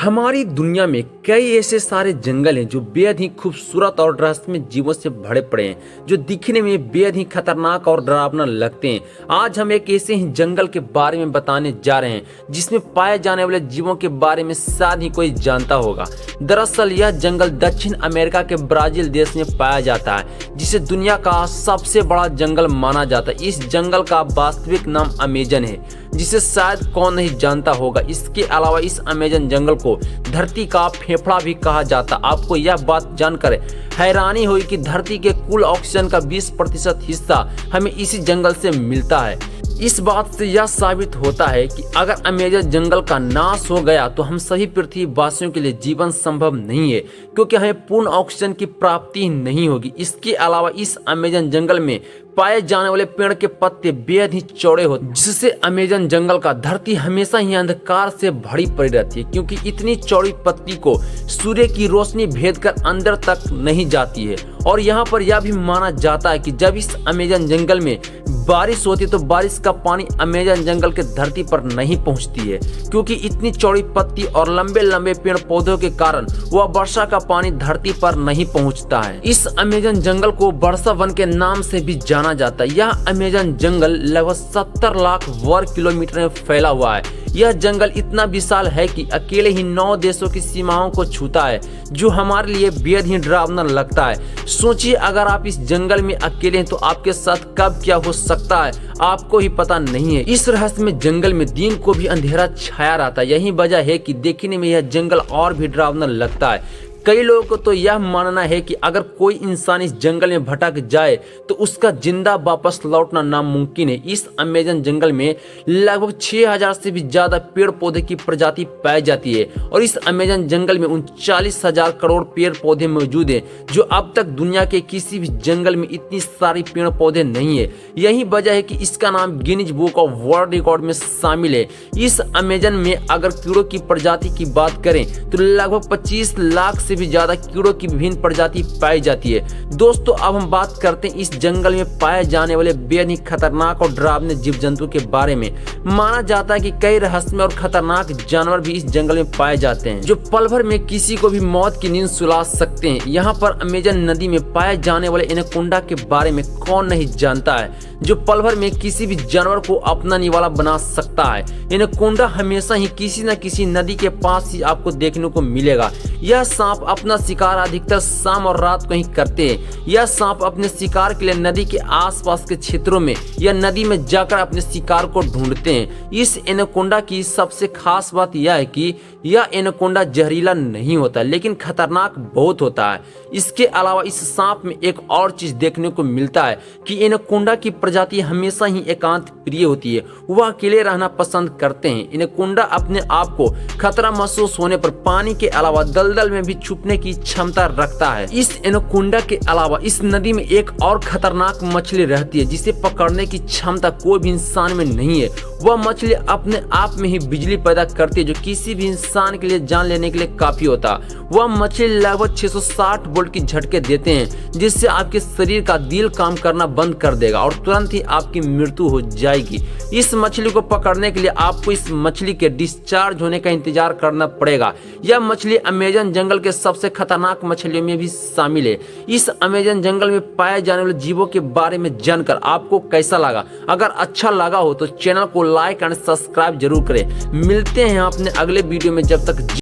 हमारी दुनिया में कई ऐसे सारे जंगल हैं जो बेहद ही खूबसूरत और रहस्यमय जीवों से भरे पड़े हैं, जो दिखने में बेहद ही खतरनाक और डरावना लगते हैं। आज हम एक ऐसे ही जंगल के बारे में बताने जा रहे हैं जिसमें पाए जाने वाले जीवों के बारे में शायद ही कोई जानता होगा। दरअसल यह जंगल दक्षिण अमेरिका के ब्राजील देश में पाया जाता है, जिसे दुनिया का सबसे बड़ा जंगल माना जाता है। इस जंगल का वास्तविक नाम अमेजन है, जिसे शायद कौन नहीं जानता होगा। इसके अलावा इस अमेजन जंगल को धरती का फेफड़ा भी कहा जाता। आपको यह बात जानकर हैरानी हुई कि धरती के कुल ऑक्सीजन का 20% हिस्सा हमें इसी जंगल से मिलता है। इस बात से यह साबित होता है कि अगर अमेजन जंगल का नाश हो गया तो हम सभी पृथ्वी वासियों के लिए जीवन संभव नहीं है, क्योंकि हमें पूर्ण ऑक्सीजन की प्राप्ति नहीं होगी। इसके अलावा इस अमेजन जंगल में पाए जाने वाले पेड़ के पत्ते बेहद ही चौड़े होते हैं, जिससे अमेजन जंगल का धरती हमेशा ही अंधकार से भरी पड़ी रहती है, क्योंकि इतनी चौड़ी पत्ती को सूर्य की रोशनी भेद कर अंदर तक नहीं जाती है। और यहाँ पर यह भी माना जाता है कि जब इस अमेजन जंगल में बारिश होती है तो बारिश का पानी अमेजन जंगल के धरती पर नहीं पहुंचती है, क्योंकि इतनी चौड़ी पत्ती और लंबे लंबे पेड़ पौधों के कारण वह वर्षा का पानी धरती पर नहीं पहुंचता है। इस अमेजन जंगल को वर्षा वन के नाम से भी जाना जाता है। यह अमेजन जंगल लगभग 70 लाख वर्ग किलोमीटर में फैला हुआ है। यह जंगल इतना विशाल है कि अकेले ही 9 देशों की सीमाओं को छूता है, जो हमारे लिए बेहद ही डरावना लगता है। सोचिए, अगर आप इस जंगल में अकेले हैं तो आपके साथ कब क्या हो सकता है आपको ही पता नहीं है। इस रहस्यमय जंगल में दिन को भी अंधेरा छाया रहता है। यही वजह है कि देखने में यह जंगल और भी डरावना लगता है। कई लोगों को तो यह मानना है कि अगर कोई इंसान इस जंगल में भटक जाए तो उसका जिंदा वापस लौटना नामुमकिन है। इस अमेजन जंगल में लगभग 6000 से भी ज्यादा पेड़ पौधे की प्रजाति पाई जाती है, और इस अमेजन जंगल में 39,000 करोड़ पेड़ पौधे मौजूद हैं, जो अब तक दुनिया के किसी भी जंगल में इतनी सारी पेड़ पौधे नहीं है। यही वजह है कि इसका नाम Guinness book of world record में शामिल है। इस अमेजन में अगर कीड़ों की प्रजाति की बात करें तो लगभग 25 लाख से भी ज्यादा कीड़ों की विभिन्न प्रजाति पाई जाती है। दोस्तों, अब हम बात करते हैं इस जंगल में पाए जाने वाले बेहद ही खतरनाक और डरावने जीव जंतु के बारे में। माना जाता है कि कई रहस्यमय और खतरनाक जानवर भी इस जंगल में पाए जाते हैं, जो पल भर में किसी को भी मौत की नींद सुला सकते हैं। यहाँ पर अमेजन नदी में पाए जाने वाले एनाकोंडा के बारे में कौन नहीं जानता है, जो पल भर में किसी भी जानवर को अपना निवाला बना सकता है। एनाकोंडा हमेशा ही किसी न किसी नदी के पास ही आपको देखने को मिलेगा। यह सांप अपना शिकार अधिकतर शाम और रात को ही करते हैं। यह सांप अपने शिकार के लिए नदी के आसपास के क्षेत्रों में या नदी में जाकर अपने शिकार को ढूंढते हैं। इस एनाकोंडा की सबसे खास बात यह है कि यह एनाकोंडा जहरीला नहीं होता, लेकिन खतरनाक बहुत होता है। इसके अलावा इस सांप में एक और चीज देखने को मिलता है कि एनाकोंडा की प्रजाति हमेशा ही एकांत प्रिय होती है। वह अकेले रहना पसंद करते हैं। एनाकोंडा अपने आप को खतरा महसूस होने पर पानी के अलावा दलदल में भी छुपने की क्षमता रखता है। इस एनाकोंडा के अलावा इस नदी में एक और खतरनाक मछली रहती है, जिसे पकड़ने की क्षमता कोई भी इंसान में नहीं है। वह मछली अपने आप में ही बिजली पैदा करती है, जो किसी भी इंसान के लिए जान लेने के लिए काफी होता। वह मछली लगभग 660 वोल्ट की झटके देते हैं, जिससे आपके शरीर का दिल काम करना बंद कर देगा और तुरंत ही आपकी मृत्यु हो जाएगी। इस मछली को पकड़ने के लिए आपको इस मछली के डिस्चार्ज होने का इंतजार करना पड़ेगा। यह मछली अमेजन जंगल के सबसे खतरनाक मछलियों में भी शामिल है। इस अमेजन जंगल में पाए जाने वाले जीवों के बारे में जानकर आपको कैसा लगा? अगर अच्छा लगा हो तो चैनल को लाइक एंड सब्सक्राइब जरूर करें। मिलते हैं अपने अगले वीडियो में। जब तक